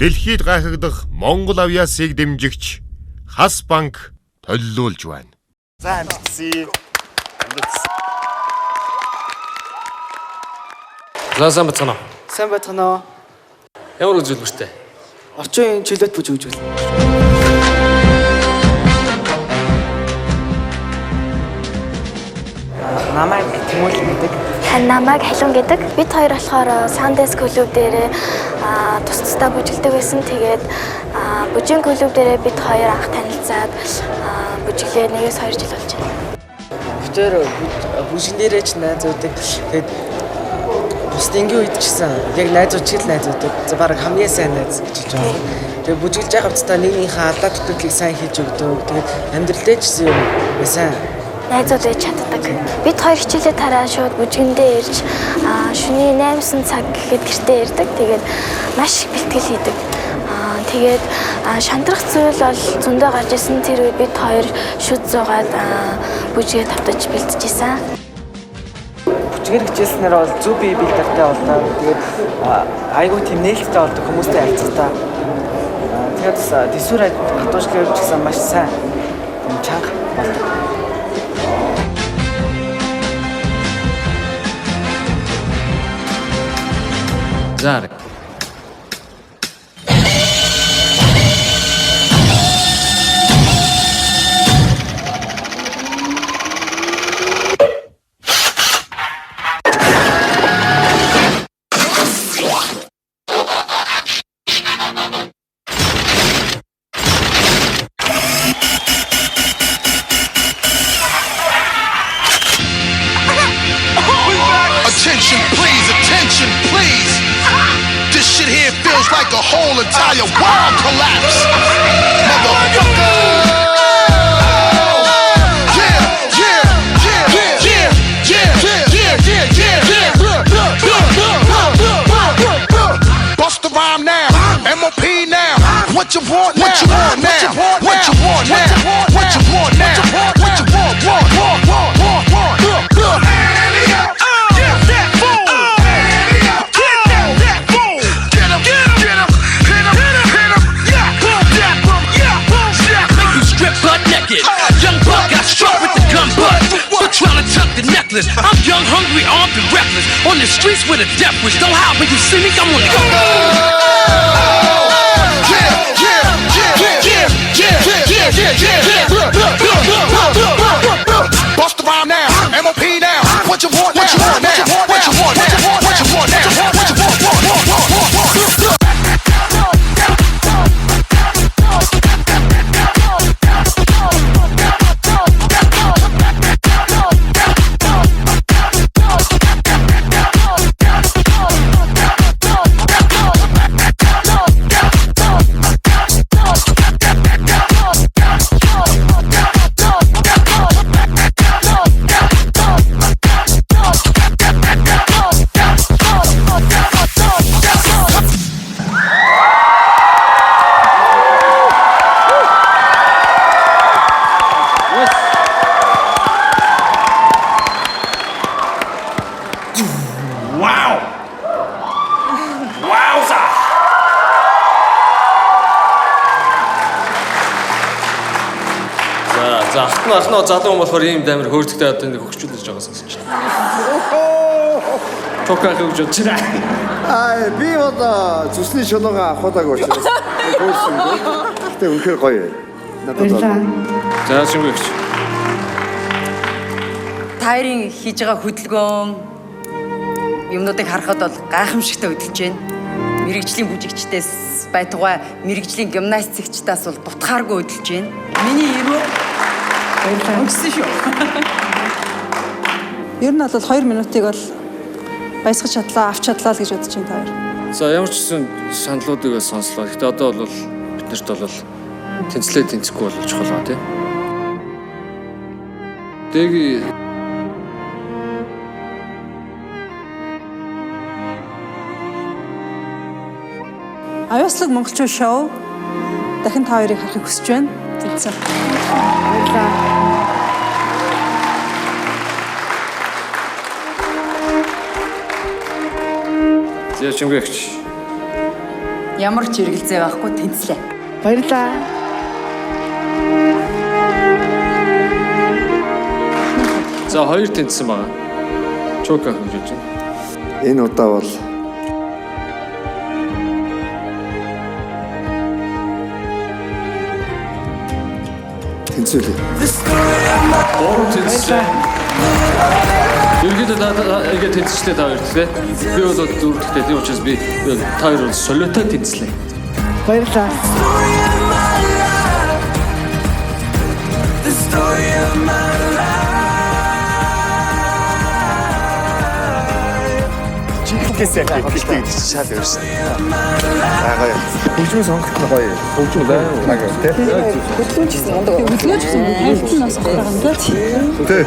Дэлхийд гайхагдах Монгол авьяасыг дэмжигч Хас банк төлөвлөж байна. За амжилтсий. За сайн бацгаана. Сайн байцгаана уу? Ямар үзүүлбэртэй? Орчин үеийн чөлөөт бүж өгж байна. Намайг Тэмүл гэдэг. Намайг Халиун гэдэг. Бид хоёр болохоор Сандес клуб дээр тус тусдаа бүжгэлдэг байсан. Тэгээд бүжгийн клуб дээр бид хоёр анх танилцаад бүжиглээ 1-2 жил болж байна. Бүтээр бүжгнэрээ ч найзуудаг. Тэгээд бусдынгийн үед ч гэсэн яг найзуудчил найзуудаг. За бараг хамгийн сайн найз гэж хэлж байна. Тэгээд бүжгэлж байгаа хэвчээ нэгнийхээ алдаа төтөлийг сайн хийж өгдөг. Тэгээд амьдралдээ ч гэсэн юм сайн Найзууд ээж чаддаг. Бид хоёр хичээлээ тараа шууд бүжгэндээ ирж шөнийн 8 цаг гэхэд гэртээ ирдэг. Тэгээд маш их бэлтгэл хийдэг. Тэгээд шантрах зүйл бол зөндөө гарч исэн. Тэр үед бид хоёр шүд зугаад бүжгээ тавтаж бэлтжижсэн. Бүжгээр хичээлснээр бол зөв бие биедартай боллоо. Тэгээд айгүй тийм нээлттэй болдог хүмүүстэй харьцтай. Тэгээд дэсүр хатуушгүй ч гэсэн маш сайн чанга болдог. Зарэг. Attention, please. This shit here feels like the whole entire world collapse. Motherfucker. Bust the rhyme now. MOP now. What you want now? What you want now? What you want now? What you want now? What you want? Young buck got struck with the gun butt for trying to tuck the necklace. I'm young, hungry, armed, and reckless. On the streets with a death wish. Don't hide when you see me, I'm on the go. Bust the rhyme now, MOP now. What you want now? What you want now? What you want now? What you want now? What you want? За ахнаа залуу болохоор ийм дамир хөөрдөгтэй одоо нэг хөгжүүлж байгаа сонсож байна. Чокаа хөвж очраа. Би одоо зүсний шулууга авахдаг учраас хөөсөн. Гэтэ үнэхээр гоё. Надад. За шингүйгч. Тайрын хийж байгаа хөдөлгөөн юмнуудыг харахад бол гайхамшигтай хөдөлж байна. Мэргэжлийн бүжигчдээс байтугай мэргэжлийн гимнастикчдаас бол дутхааргүй хөдөлж байна. Миний ирүү өнгөсөн шүү. Ер нь бол 2 минутыг бол баясгаж чадлаа, авч чадлаа л гэж бодож байна та хоёр. За ямар ч гэсэн саналуудыг сонслоо. Гэтэ одоо бол биднэрт бол тэнцлээ тэнцэхгүй болж чухал ба тий. Дэги Авьяаслаг монголчууд шоу дахин та хоёрыг харахыг хүсэж байна. Тэнцээ. Баярлалаа. За шингүйгч. Ямар ч эргэлзээ байхгүй тэнцлээ. Баярлалаа. За хоёр тэнцсэн байгаа. Чока хэмжиж байна. Энэ удаа бол тэнцүүлээ. Гурав тэнцсэн. Ерөнхийдөө ингээд тэнцчтэй та хоёр тийм. Би бол дөрөвдөгтэй тийм учраас би та хоёр бол солиотой тэнцлээ. Баярлалаа. Чихлээсээ чихлээ гэж шал өрсөн. Аа хөгжмөө сонгох нь гоё. Хөгжмөө байна. Өглөө ч гэсэн хайртай нас гаргана да. Тэ.